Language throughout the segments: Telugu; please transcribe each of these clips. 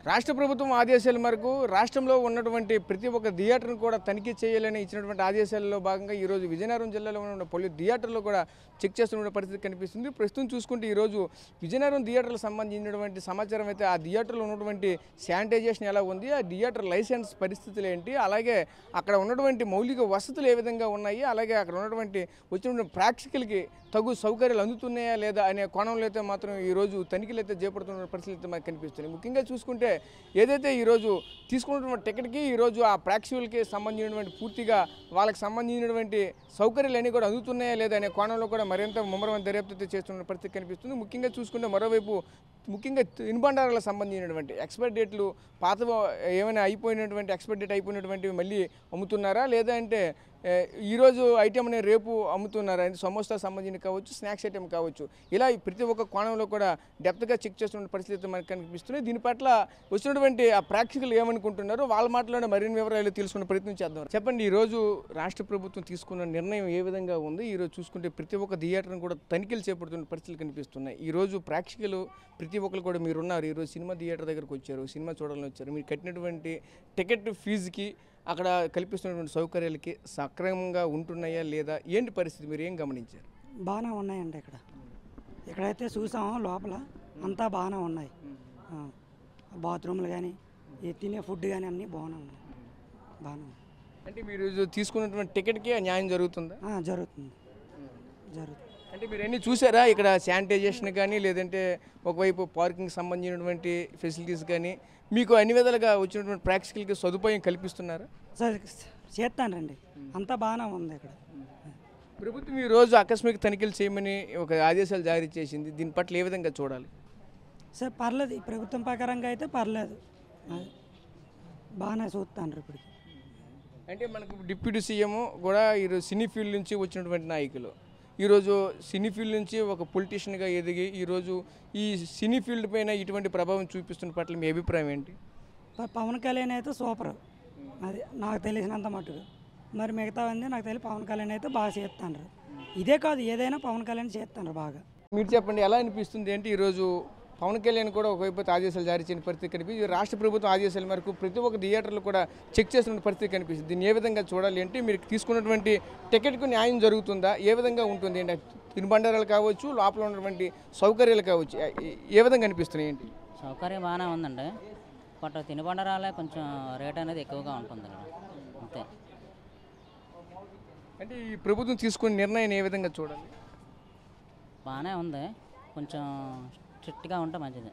రాష్ట్ర ప్రభుత్వం ఆదేశాల మేరకు రాష్ట్రంలో ఉన్నటువంటి ప్రతి ఒక్క థియేటర్ను కూడా తనిఖీ చేయాలని ఇచ్చినటువంటి ఆదేశాలలో భాగంగా ఈరోజు విజయనగరం జిల్లాలో ఉన్న పలు థియేటర్లు కూడా చెక్ చేస్తున్న పరిస్థితి కనిపిస్తుంది. ప్రస్తుతం చూసుకుంటే ఈరోజు విజయనగరం థియేటర్లకు సంబంధించినటువంటి సమాచారం అయితే ఆ థియేటర్లో ఉన్నటువంటి శానిటైజేషన్ ఎలా ఉంది, ఆ థియేటర్ లైసెన్స్ పరిస్థితులు ఏంటి, అలాగే అక్కడ ఉన్నటువంటి మౌలిక వసతులు ఏ విధంగా ఉన్నాయి, అలాగే అక్కడ ఉన్నటువంటి వచ్చినటువంటి ప్రేక్షకులకి తగు సౌకర్యాలు అందుతున్నాయా లేదా అనే కోణంలో అయితే మాత్రం ఈరోజు తనిఖీలు అయితే చేపడుతున్న పరిస్థితి అయితే మనకు కనిపిస్తుంది. ముఖ్యంగా చూసుకుంటే ఏదైతే ఈరోజు తీసుకున్నటువంటి టికెట్కి ఈరోజు ఆ ప్రేక్షకులకి సంబంధించినటువంటి పూర్తిగా వాళ్ళకి సంబంధించినటువంటి సౌకర్యాలు అన్నీ కూడా అందుతున్నాయా లేదా అనే కోణంలో కూడా మరింత ముమ్మరమైన దర్యాప్తు చేస్తున్న పరిస్థితి కనిపిస్తుంది. ముఖ్యంగా చూసుకుంటే మరోవైపు ముఖ్యంగా తినుబండారాలకు సంబంధించినటువంటి ఎక్స్పైర్ డేట్లు పాత ఏమైనా అయిపోయినటువంటి ఎక్స్పైర్ డేట్ అయిపోయినటువంటివి మళ్ళీ అమ్ముతున్నారా లేదా అంటే ఈరోజు ఐటెంని రేపు అమ్ముతున్నారా, సమోసా సంబంధించి కావచ్చు, స్నాక్స్ ఐటెం కావచ్చు, ఇలా ప్రతి ఒక్క కోణంలో కూడా డెప్త్గా చెక్ చేస్తున్న పరిస్థితి మనకు కనిపిస్తుంది. దీని పట్ల వచ్చినటువంటి ఆ ప్రేక్షకులు ఏమనుకుంటున్నారో వాళ్ళ మాటలోనే మరిన్ని వివరాలు తెలుసుకునే ప్రయత్నం చేద్దాం. చెప్పండి, ఈరోజు రాష్ట్ర ప్రభుత్వం తీసుకున్న నిర్ణయం ఏ విధంగా ఉంది? ఈరోజు చూసుకుంటే ప్రతి ఒక్క థియేటర్ను కూడా తనిఖీలు చేపడుతున్న పరిస్థితులు కనిపిస్తున్నాయి. ఈరోజు ప్రేక్షకులు ప్రతి ఒక్కరు కూడా మీరున్నారు, ఈరోజు సినిమా థియేటర్ దగ్గరకు వచ్చారు, సినిమా చూడాలని వచ్చారు, మీరు కట్టినటువంటి టికెట్ ఫీజుకి అక్కడ కల్పిస్తున్నటువంటి సౌకర్యాలకి సక్రమంగా ఉంటున్నాయా లేదా, ఏంటి పరిస్థితి, మీరు ఏం గమనించారు? బాగానే ఉన్నాయండి. ఇక్కడైతే చూసాము, లోపల అంతా బాగానే ఉన్నాయి. బాత్రూమ్లు కానీ తినే ఫుడ్ కానీ అన్నీ బాగానే ఉన్నాయి. అంటే మీరు తీసుకున్నటువంటి టికెట్కి న్యాయం జరుగుతుందా? జరుగుతుంది. అంటే మీరు అన్నీ చూసారా? ఇక్కడ శానిటైజేషన్ కానీ లేదంటే ఒకవైపు పార్కింగ్ సంబంధించినటువంటి ఫెసిలిటీస్ కానీ మీకు అన్ని విధాలుగా వచ్చినటువంటి ప్రేక్షకులకి సదుపాయం కల్పిస్తున్నారా? చేస్తానండి, అంతా బాగానే ఉంది. ఇక్కడ ప్రభుత్వం ఈరోజు ఆకస్మిక తనిఖీలు చేయమని ఒక ఆదేశాలు జారీ చేసింది, దీని పట్ల ఏ విధంగా చూడాలి? సార్ పర్లేదు, ఈ ప్రభుత్వం ప్రకారంగా అయితే పర్లేదు, బాగానే చూస్తాను. ఇప్పుడు అంటే మనకు డిప్యూటీ సీఎం కూడా ఈరోజు సినీ ఫీల్డ్ నుంచి వచ్చినటువంటి నాయకులు ఈరోజు సినీ ఫీల్డ్ నుంచి ఒక పొలిటీషియన్గా ఎదిగి ఈరోజు ఈ సినీ ఫీల్డ్ పైన ఇటువంటి ప్రభావం చూపిస్తున్న పట్ల మీ అభిప్రాయం ఏంటి? పవన్ కళ్యాణ్ అయితే సూపర్, అది నాకు తెలిసినంత మట్టుకు. మరి మిగతా నాకు తెలిసి పవన్ కళ్యాణ్ అయితే బాగా చేస్తాను. ఇదే కాదు, ఏదైనా పవన్ కళ్యాణ్ చేస్తాను బాగా. మీరు చెప్పండి, ఎలా అనిపిస్తుంది ఏంటి? ఈరోజు పవన్ కళ్యాణ్ కూడా ఒకవైపు ఆదేశాలు జారీ చేయని పరిస్థితి కనిపిస్తుంది, రాష్ట్ర ప్రభుత్వం ఆదేశాల మేరకు ప్రతి ఒక్క థియేటర్లు కూడా చెక్ చేస్తున్న పరిస్థితి కనిపిస్తుంది. దీన్ని ఏ విధంగా చూడాలి అంటే మీరు తీసుకున్నటువంటి టికెట్కు న్యాయం జరుగుతుందా, ఏ విధంగా ఉంటుంది అంటే తినుబండారాలు కావచ్చు, లోపల ఉన్నటువంటి సౌకర్యాలు కావచ్చు, ఏ విధంగా అనిపిస్తున్నాయి ఏంటి? సౌకర్యం బాగానే ఉందండి, బట్ తినుబండారాలే కొంచెం రేట్ అనేది ఎక్కువగా ఉంటుంది అంతే. అంటే ఈ ప్రభుత్వం తీసుకున్న నిర్ణయం ఏ విధంగా చూడాలి? బాగానే ఉంది, కొంచెం స్ట్రిక్ట్గా ఉంటే మంచిది,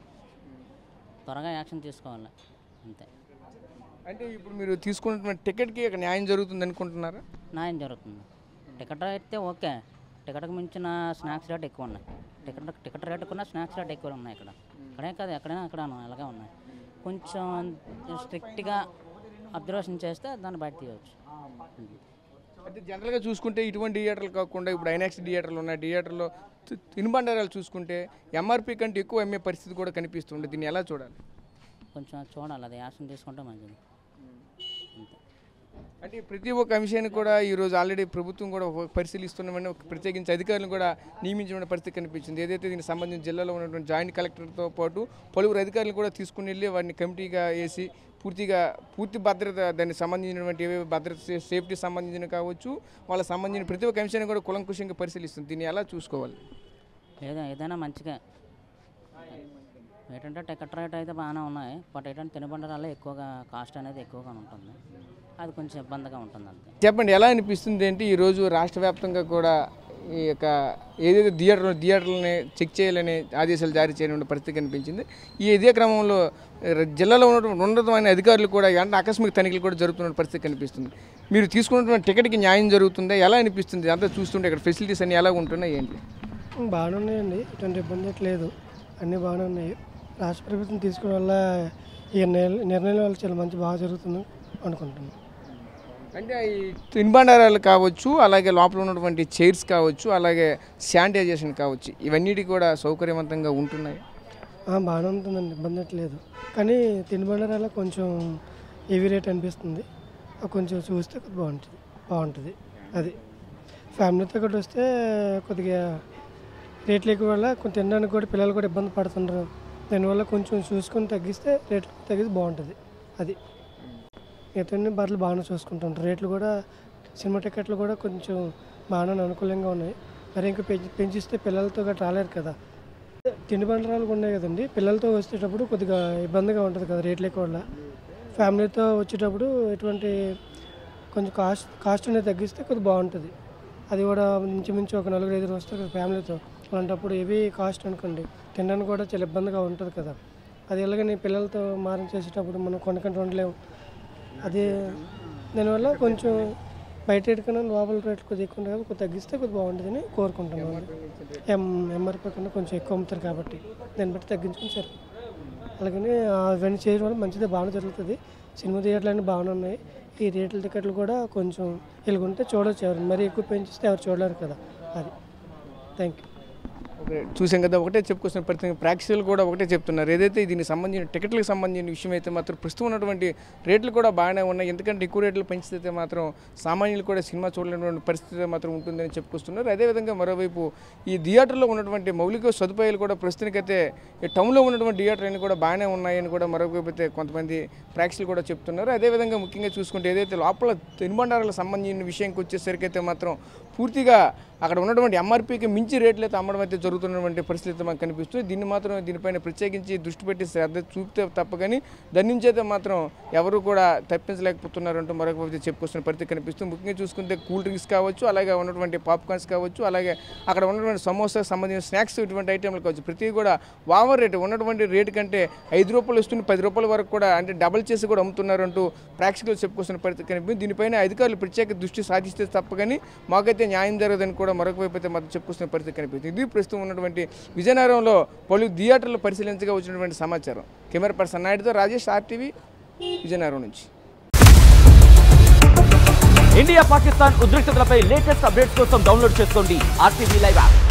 త్వరగా యాక్షన్ తీసుకోవాలి అంతే. అంటే ఇప్పుడు మీరు తీసుకున్నటువంటి టికెట్కి ఇక్కడ న్యాయం జరుగుతుంది అనుకుంటున్నారా? న్యాయం జరుగుతుంది. టికెట్ అయితే ఓకే, టికెట్కి మించిన స్నాక్స్ రేట్ ఎక్కువ ఉన్నాయి. టికెట్ రేట్ కన్నా స్నాక్స్ రేట్ ఎక్కువ ఉన్నాయి ఇక్కడ. ఇక్కడే కాదు, ఎక్కడైనా అక్కడ అలాగే ఉన్నాయి. కొంచెం స్ట్రిక్ట్గా అబ్జర్వేషన్ చేస్తే దాన్ని బయట తీయవచ్చు. అంటే జనరల్గా చూసుకుంటే ఇటువంటి థియేటర్లు కాకుండా ఇప్పుడు ఐనాక్స్ థియేటర్లు ఉన్నాయి, థియేటర్లో తినుబండారాలు చూసుకుంటే ఎంఆర్పీ కంటే ఎక్కువ అమ్మే పరిస్థితి కూడా కనిపిస్తుంది. దీన్ని ఎలా చూడాలి? కొంచెం చూడాలి, అది యాక్షన్ తీసుకుంటే మంచిది అంతే. అంటే ప్రతి ఒక్క అంశాన్ని కూడా ఈరోజు ఆల్రెడీ ప్రభుత్వం కూడా పరిశీలిస్తున్నామని ప్రత్యేకించి అధికారులను కూడా నియమించిన పరిస్థితి కనిపించింది. ఏదైతే దీనికి సంబంధించి జిల్లాలో ఉన్నటువంటి జాయింట్ కలెక్టర్తో పాటు పలువురు అధికారులు కూడా తీసుకుని వెళ్ళి వారిని కమిటీగా వేసి పూర్తి భద్రత, దానికి సంబంధించినటువంటి ఏవేవి భద్రత సేఫ్టీ సంబంధించిన కావచ్చు, వాళ్ళకి సంబంధించిన ప్రతి ఒక్క అంశాన్ని కూడా కులంకుశంగా పరిశీలిస్తుంది. దీన్ని ఎలా చూసుకోవాలి? ఏదైనా మంచిగా ఏంటంటే టికెట్ రేట్ అయితే బాగానే ఉన్నాయి, బట్ ఏంటంటే తినుబండారాలే ఎక్కువగా కాస్ట్ అనేది ఎక్కువగా ఉంటుంది, అది కొంచెం ఇబ్బందిగా ఉంటుంది అంతే. చెప్పండి, ఎలా అనిపిస్తుంది ఏంటి? ఈరోజు రాష్ట్ర వ్యాప్తంగా కూడా ఈ యొక్క ఏదైతే థియేటర్లని చెక్ చేయాలని ఆదేశాలు జారీ చేయడం పరిస్థితి కనిపించింది. ఇదే క్రమంలో జిల్లాలో ఉన్నటువంటి ఉన్నతమైన అధికారులు కూడా అంటే ఆకస్మిక తనిఖీలు కూడా జరుగుతున్న పరిస్థితి కనిపిస్తుంది. మీరు తీసుకున్నటువంటి టికెట్కి న్యాయం జరుగుతుందా, ఎలా అనిపిస్తుంది? అంతా చూస్తుంటే ఇక్కడ ఫెసిలిటీస్ అన్నీ ఎలా ఉంటున్నాయి ఏంటి? బాగానే ఉన్నాయండి, ఎటువంటి ఇబ్బంది లేదు, అన్నీ బాగానే ఉన్నాయి. రాష్ట్ర ప్రభుత్వం తీసుకోవడం వల్ల ఈ నిర్ణయం వల్ల చాలా బాగా జరుగుతుంది అనుకుంటున్నాను. అంటే ఈ తినుబండారాలు కావచ్చు, అలాగే లోపల ఉన్నటువంటి చైర్స్ కావచ్చు, అలాగే శానిటైజేషన్ కావచ్చు, ఇవన్నీ కూడా సౌకర్యవంతంగా ఉంటున్నాయి. బాగానే ఉంటుందండి, ఇబ్బంది లేదు. కానీ తినుబండారాలు కొంచెం హెవీ రేట్ అనిపిస్తుంది, కొంచెం చూస్తే బాగుంటుంది. అది ఫ్యామిలీతో కూడా వస్తే కొద్దిగా రేట్లు ఎక్కువ వల్ల కొంచెం తినడానికి కూడా పిల్లలు కూడా ఇబ్బంది పడుతున్నారు. దానివల్ల కొంచెం చూసుకొని తగ్గిస్తే రేట్లు తగ్గిస్తే బాగుంటుంది. అది మిగతా బట్టలు బాగానే చూసుకుంటుంటారు. రేట్లు కూడా సినిమా టికెట్లు కూడా కొంచెం బాగానే అనుకూలంగా ఉన్నాయి. మరి ఇంకా పెంచిస్తే పిల్లలతో గట్రా రాలేరు కదా. తిండి బండరాలు ఉన్నాయి కదండి, పిల్లలతో వచ్చేటప్పుడు కొద్దిగా ఇబ్బందిగా ఉంటుంది కదా రేట్లు ఎక్కువ వల్ల. ఫ్యామిలీతో వచ్చేటప్పుడు ఎటువంటి కొంచెం కాస్ట్ అనేది తగ్గిస్తే కొద్దిగా బాగుంటుంది. అది కూడా ఇంచుమించు ఒక 4-5 వస్తారు కదా ఫ్యామిలీతో. అలాంటప్పుడు హెవీ కాస్ట్ అనుకోండి, తినడానికి కూడా చాలా ఇబ్బందిగా ఉంటుంది కదా. అది ఎలాగని పిల్లలతో మారం చేసేటప్పుడు మనం కొనకంటే ఉండలేము. అది దానివల్ల కొంచెం బయట రేటు కన్నా లోపల రేట్లు కొద్దిగా ఎక్కువ ఉంటుంది, కొద్దిగా తగ్గిస్తే కొద్దిగా బాగుంటుందని కోరుకుంటున్నాను. ఎంఆర్పీ కన్నా కొంచెం ఎక్కువ అమ్ముతారు కాబట్టి దాన్ని బట్టి తగ్గించుకుని సరే. అలాగని అవన్నీ చేయడం వల్ల మంచిదే, బాగానే జరుగుతుంది. సినిమా థియేటర్లు అన్నీ బాగానే ఉన్నాయి. ఈ రేట్ల టికెట్లు కూడా కొంచెం వెలుగుంటే చూడవచ్చు. ఎవరు మరీ ఎక్కువ పెంచిస్తే ఎవరు చూడలేరు కదా. అది థ్యాంక్ యూ. ఓకే, చూసాం కదా. ఒకటే చెప్పుకొస్తున్న ప్రతి ప్రేక్షకులు కూడా ఒకటే చెప్తున్నారు, ఏదైతే దీనికి సంబంధించిన టికెట్లకు సంబంధించిన విషయం అయితే మాత్రం ప్రస్తుతం ఉన్నటువంటి రేట్లు కూడా బాగానే ఉన్నాయి. ఎందుకంటే ఎక్కువ రేట్లు పెంచితే మాత్రం సామాన్యులు కూడా సినిమా చూడలేనటువంటి పరిస్థితి మాత్రం ఉంటుందని చెప్పుకొస్తున్నారు. అదేవిధంగా మరోవైపు ఈ థియేటర్లో ఉన్నటువంటి మౌలిక సదుపాయాలు కూడా ప్రస్తుతానికైతే ఈ టౌన్లో ఉన్నటువంటి థియేటర్ అన్ని కూడా బాగానే ఉన్నాయని కూడా మరోవైపు అయితే కొంతమంది ప్రేక్షకులు కూడా చెప్తున్నారు. అదేవిధంగా ముఖ్యంగా చూసుకుంటే ఏదైతే లోపల తినుబండారాలకు సంబంధించిన విషయానికి వచ్చేసరికి అయితే మాత్రం పూర్తిగా అక్కడ ఉన్నటువంటి ఎంఆర్పీకి మించి రేట్లు అయితే అమ్మడం అయితే జరుగుతున్నటువంటి పరిస్థితి మనకు కనిపిస్తుంది. దీనిపైన ప్రత్యేకించి దృష్టి పెట్టి శ్రద్ధ చూపితే తప్ప కానీ దాని నుంచి అయితే మాత్రం ఎవరు కూడా తప్పించలేకపోతున్నారంటూ మరొక చెప్పుకొస్తున్న పరిస్థితి కనిపిస్తుంది. ముఖ్యంగా చూసుకుంటే కూల్ డ్రింక్స్ కావచ్చు, అలాగే ఉన్నటువంటి పాప్కార్న్స్ కావచ్చు, అలాగే అక్కడ ఉన్నటువంటి సమోసాకు సంబంధించిన స్నాక్స్ ఇటువంటి ఐటెంలు కావచ్చు, ప్రతి కూడా ఓవర్ రేటు ఉన్నటువంటి రేటు కంటే 5 రూపాయలు వస్తుంది 10 రూపాయల వరకు కూడా అంటే డబల్ చేసి కూడా అమ్ముతున్నారంటూ ప్రేక్షకులు చెప్పుకొస్తున్న పరిస్థితి కనిపిస్తుంది. దీనిపైన అధికారులు ప్రత్యేక దృష్టి సాధిస్తే తప్ప కానీ మాకైతే న్యాయం జరగదని కూడా మరొక వైపు అయితే మాత్రం చెప్పుకొస్తున్న పరిస్థితి కనిపిస్తుంది. ఇది ప్రస్తుతం ఉన్నటువంటి విజయనగరంలో పలు థియేటర్లు పరిశీలించగా వచ్చినటువంటి సమాచారం. కెమెరా పర్సన్ నాయుడుతో రాజేష్, RTV విజయనగరం నుంచి. ఇండియా పాకిస్తాన్ ఉద్రిక్తతలపై లేటెస్ట్ అప్డేట్స్ కోసం డౌన్లోడ్ చేసుకోండి RTV లైవ్ యాప్.